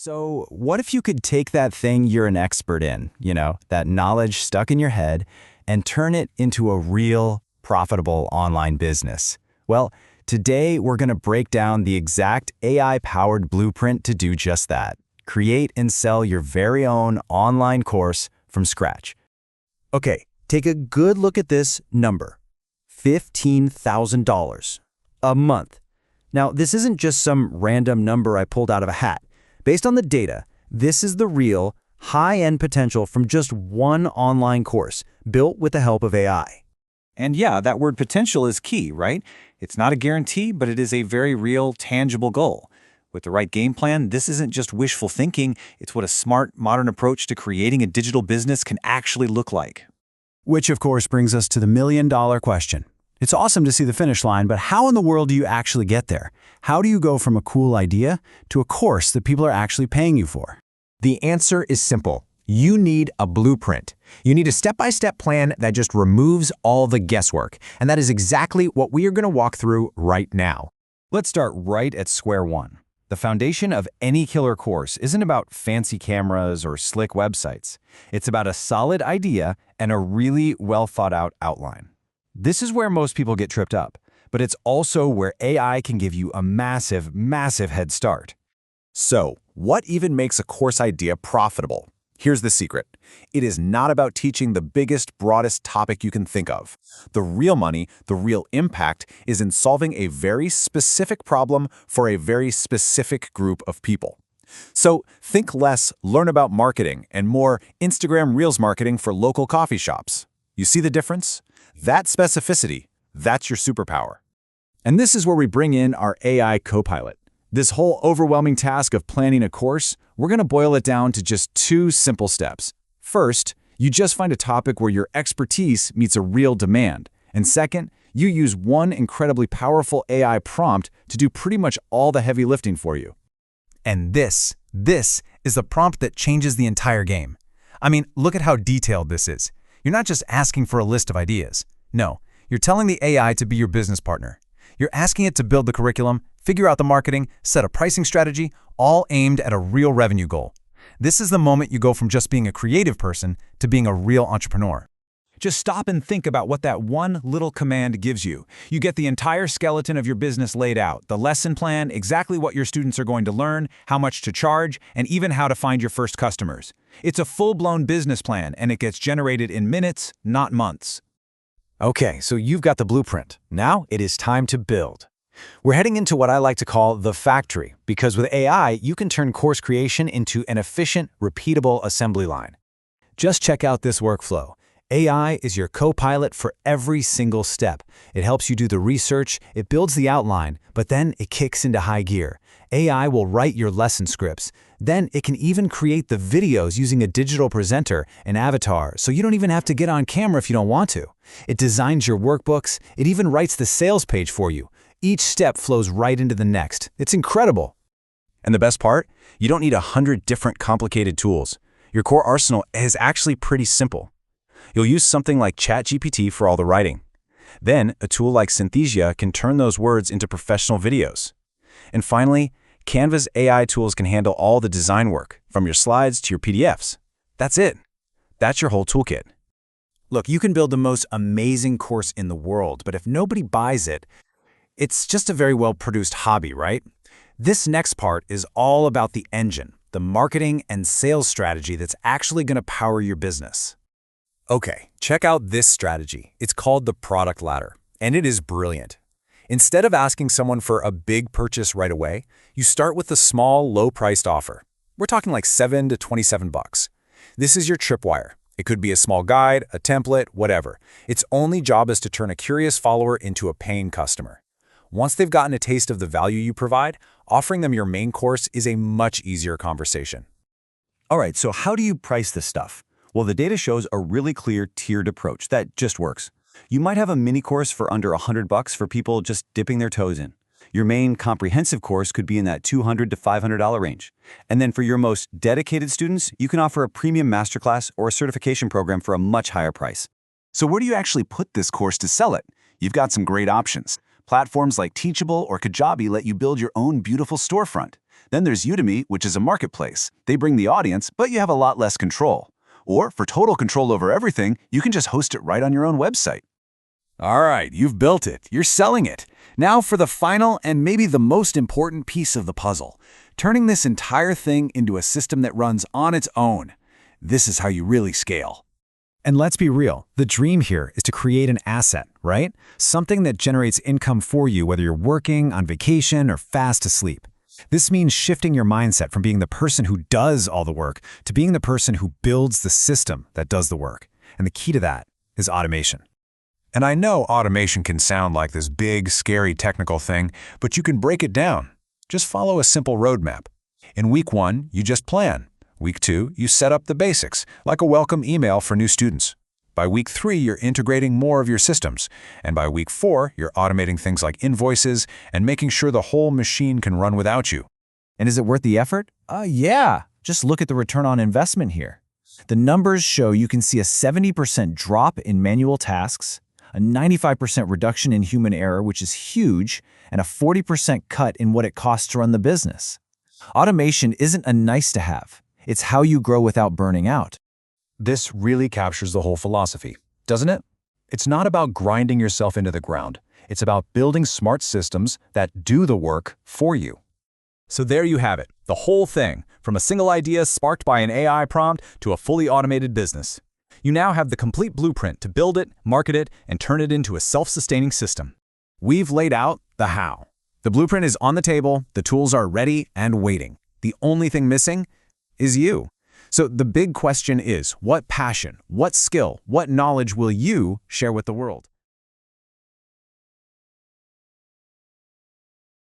So, what if you could take that thing you're an expert in, that knowledge stuck in your head, and turn it into a real, profitable online business? Well, today we're going to break down the exact AI-powered blueprint to do just that. Create and sell your very own online course from scratch. Okay, take a good look at this number. $15,000 a month. Now, this isn't just some random number I pulled out of a hat. Based on the data, this is the real, high-end potential from just one online course built with the help of AI. And yeah, that word potential is key, right? It's not a guarantee, but it is a very real, tangible goal. With the right game plan, this isn't just wishful thinking, it's what a smart, modern approach to creating a digital business can actually look like. Which, of course, brings us to the million-dollar question. It's awesome to see the finish line, but how in the world do you actually get there? How do you go from a cool idea to a course that people are actually paying you for? The answer is simple. You need a blueprint. You need a step-by-step plan that just removes all the guesswork. And that is exactly what we are going to walk through right now. Let's start right at square one. The foundation of any killer course isn't about fancy cameras or slick websites. It's about a solid idea and a really well-thought-out outline. This is where most people get tripped up, but it's also where AI can give you a massive, massive head start. So, what even makes a course idea profitable? Here's the secret. It is not about teaching the biggest, broadest topic you can think of. The real money, the real impact, is in solving a very specific problem for a very specific group of people. So, think less, learn about marketing, and more Instagram Reels marketing for local coffee shops. You see the difference? That specificity, that's your superpower. And this is where we bring in our AI copilot. This whole overwhelming task of planning a course, we're going to boil it down to just two simple steps. First, you just find a topic where your expertise meets a real demand. And second, you use one incredibly powerful AI prompt to do pretty much all the heavy lifting for you. And this is the prompt that changes the entire game. I mean, look at how detailed this is. You're not just asking for a list of ideas. No, you're telling the AI to be your business partner. You're asking it to build the curriculum, figure out the marketing, set a pricing strategy, all aimed at a real revenue goal. This is the moment you go from just being a creative person to being a real entrepreneur. Just stop and think about what that one little command gives you. You get the entire skeleton of your business laid out, the lesson plan, exactly what your students are going to learn, how much to charge, and even how to find your first customers. It's a full-blown business plan, and it gets generated in minutes, not months. Okay, so you've got the blueprint. Now it is time to build. We're heading into what I like to call the factory, because with AI, you can turn course creation into an efficient, repeatable assembly line. Just check out this workflow. AI is your co-pilot for every single step. It helps you do the research, it builds the outline, but then it kicks into high gear. AI will write your lesson scripts. Then it can even create the videos using a digital presenter and avatar, so you don't even have to get on camera if you don't want to. It designs your workbooks. It even writes the sales page for you. Each step flows right into the next. It's incredible. And the best part? You don't need 100 different complicated tools. Your core arsenal is actually pretty simple. You'll use something like ChatGPT for all the writing. Then, a tool like Synthesia can turn those words into professional videos. And finally, Canva's AI tools can handle all the design work, from your slides to your PDFs. That's it. That's your whole toolkit. Look, you can build the most amazing course in the world, but if nobody buys it, it's just a very well-produced hobby, right? This next part is all about the engine, the marketing and sales strategy that's actually going to power your business. Okay, check out this strategy. It's called the product ladder, and it is brilliant. Instead of asking someone for a big purchase right away, you start with a small, low-priced offer. We're talking like $7 to $27. This is your tripwire. It could be a small guide, a template, whatever. Its only job is to turn a curious follower into a paying customer. Once they've gotten a taste of the value you provide, offering them your main course is a much easier conversation. All right, so how do you price this stuff? Well, the data shows a really clear tiered approach that just works. You might have a mini course for under $100 for people just dipping their toes in. Your main comprehensive course could be in that $200 to $500 range. And then for your most dedicated students, you can offer a premium masterclass or a certification program for a much higher price. So where do you actually put this course to sell it? You've got some great options. Platforms like Teachable or Kajabi let you build your own beautiful storefront. Then there's Udemy, which is a marketplace. They bring the audience, but you have a lot less control. Or for total control over everything, you can just host it right on your own website. All right, you've built it. You're selling it. Now for the final and maybe the most important piece of the puzzle, turning this entire thing into a system that runs on its own. This is how you really scale. And let's be real, the dream here is to create an asset, right? Something that generates income for you whether you're working, on vacation, or fast asleep. This means shifting your mindset from being the person who does all the work to being the person who builds the system that does the work. And the key to that is automation. And I know automation can sound like this big, scary technical thing, but you can break it down. Just follow a simple roadmap. In week 1, you just plan. Week 2, you set up the basics, like a welcome email for new students. By week 3, you're integrating more of your systems. And by week 4, you're automating things like invoices and making sure the whole machine can run without you. And is it worth the effort? Yeah. Just look at the return on investment here. The numbers show you can see a 70% drop in manual tasks, a 95% reduction in human error, which is huge, and a 40% cut in what it costs to run the business. Automation isn't a nice-to-have. It's how you grow without burning out. This really captures the whole philosophy, doesn't it? It's not about grinding yourself into the ground. It's about building smart systems that do the work for you. So there you have it, the whole thing, from a single idea sparked by an AI prompt to a fully automated business. You now have the complete blueprint to build it, market it, and turn it into a self-sustaining system. We've laid out the how. The blueprint is on the table, the tools are ready and waiting. The only thing missing is you. So the big question is, what passion, what skill, what knowledge will you share with the world?